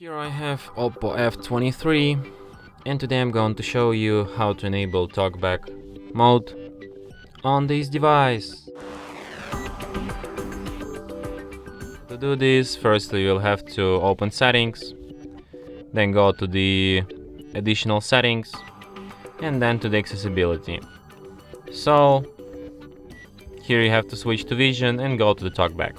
Here I have OPPO F23 and today I'm going to show you how to enable Talkback mode on this device. To do this, firstly you'll have to open settings, then go to the additional settings and then to the accessibility. So here you have to switch to vision and go to the Talkback.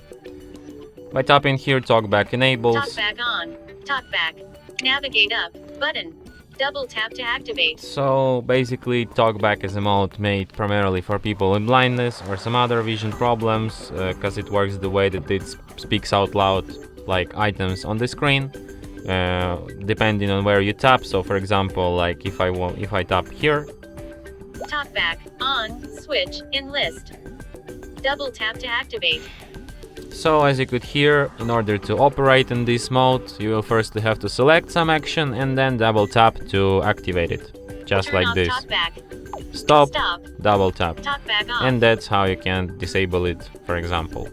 By tapping here, Talkback enables. Talkback on. Talkback. Navigate up. Button. Double tap to activate. So basically Talkback is a mode made primarily for people with blindness or some other vision problems, because it works the way that it speaks out loud like items on the screen, depending on where you tap. So for example, like if I tap here, Talkback on. Switch in list. Double tap to activate. so as you could hear, in order to operate in this mode, you will firstly have to select some action and then double tap to activate it, just Turn like off this. Talkback. Stop, Stop. double tap, Talkback on. and that's how you can disable it, for example.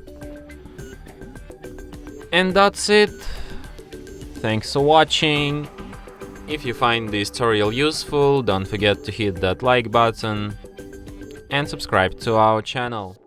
And that's it. Thanks for watching. If you find this tutorial useful, don't forget to hit that like button and subscribe to our channel.